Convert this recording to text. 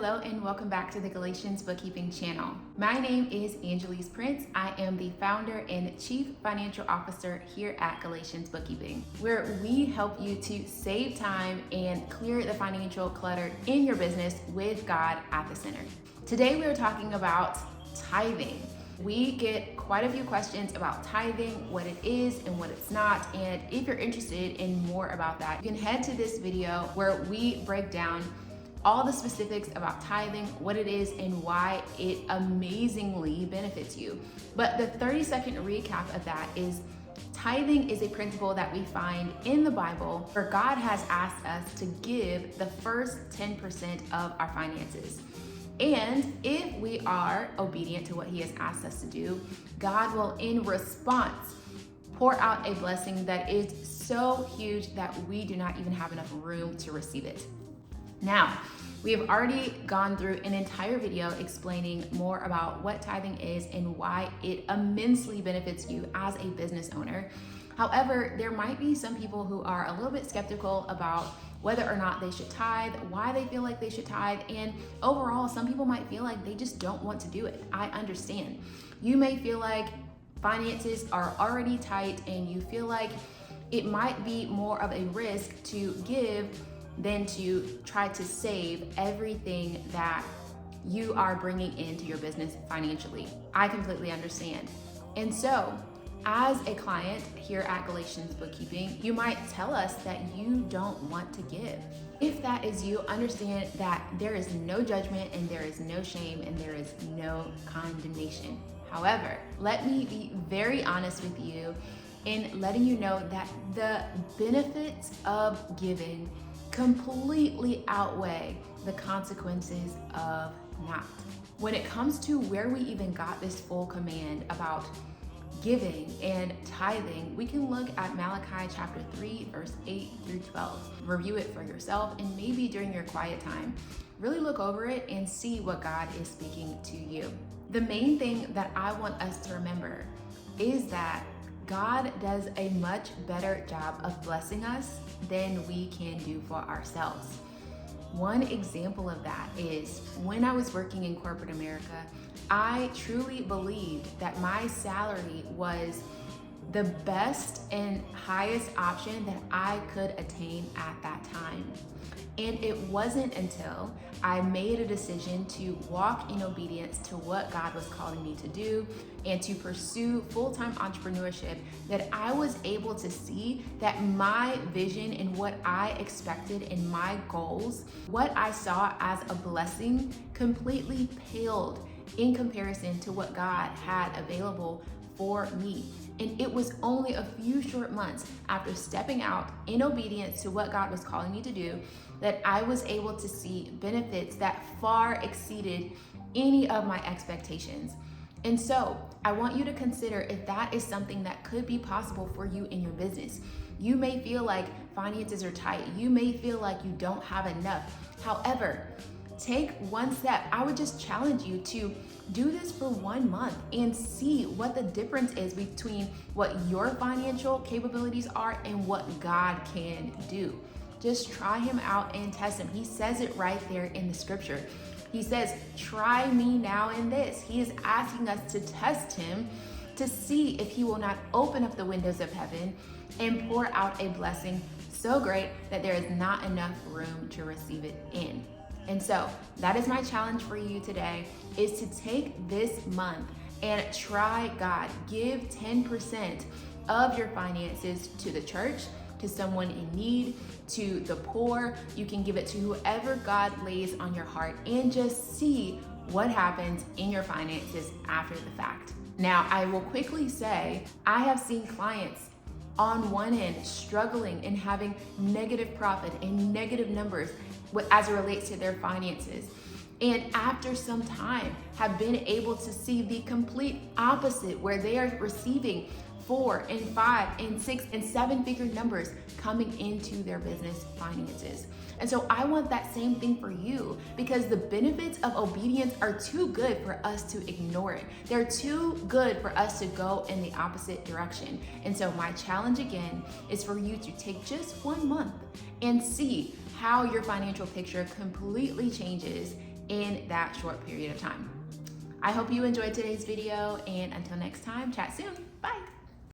Hello and welcome back to the Galatians Bookkeeping channel. My name is Angelise Prince. I am the founder and chief financial officer here at Galatians Bookkeeping, where we help you to save time and clear the financial clutter in your business with God at the center. Today we are talking about tithing. We get quite a few questions about tithing, what it is and what it's not. And if you're interested in more about that, you can head to this video where we break down all the specifics about tithing, what it is, and why it amazingly benefits you. But the 30-second recap of that is tithing is a principle that we find in the Bible where God has asked us to give the first 10% of our finances. And if we are obedient to what He has asked us to do, God will, in response, pour out a blessing that is so huge that we do not even have enough room to receive it. Now, we have already gone through an entire video explaining more about what tithing is and why it immensely benefits you as a business owner. However, there might be some people who are a little bit skeptical about whether or not they should tithe, why they feel like they should tithe, and overall, some people might feel like they just don't want to do it. I understand. You may feel like finances are already tight and you feel like it might be more of a risk to give than to try to save everything that you are bringing into your business financially. I completely understand. And so, as a client here at Galatians Bookkeeping, you might tell us that you don't want to give. If that is you, understand that there is no judgment and there is no shame and there is no condemnation. However, let me be very honest with you in letting you know that the benefits of giving completely outweigh the consequences of not. When it comes to where we even got this full command about giving and tithing, we can look at Malachi chapter 3, verse 8 through 12. Review it for yourself and maybe during your quiet time, really look over it and see what God is speaking to you. The main thing that I want us to remember is that God does a much better job of blessing us than we can do for ourselves. One example of that is when I was working in corporate America, I truly believed that my salary was the best and highest option that I could attain at that time. And it wasn't until I made a decision to walk in obedience to what God was calling me to do and to pursue full-time entrepreneurship that I was able to see that my vision and what I expected and my goals, what I saw as a blessing, completely paled in comparison to what God had available for me. And it was only a few short months after stepping out in obedience to what God was calling me to do that I was able to see benefits that far exceeded any of my expectations. And so I want you to consider if that is something that could be possible for you in your business. You may feel like finances are tight. You may feel like you don't have enough. However, take one step. I would just challenge you to do this for 1 month and see what the difference is between what your financial capabilities are and what God can do. Just try Him out and test Him. He says it right there in the scripture. He says, try me now in this. He is asking us to test Him to see if He will not open up the windows of heaven and pour out a blessing so great that there is not enough room to receive it in. And so that is my challenge for you today, is to take this month and try God. Give 10% of your finances to the church, to someone in need, to the poor. You can give it to whoever God lays on your heart and just see what happens in your finances after the fact. Now, I will quickly say, I have seen clients on one end struggling and having negative profit and negative numbers as it relates to their finances. And after some time have been able to see the complete opposite, where they are receiving 4 and 5 and 6 and 7-figure numbers coming into their business finances. And so I want that same thing for you, because the benefits of obedience are too good for us to ignore it. They're too good for us to go in the opposite direction. And so my challenge again is for you to take just 1 month and see how your financial picture completely changes in that short period of time. I hope you enjoyed today's video, and until next time, chat soon. Bye.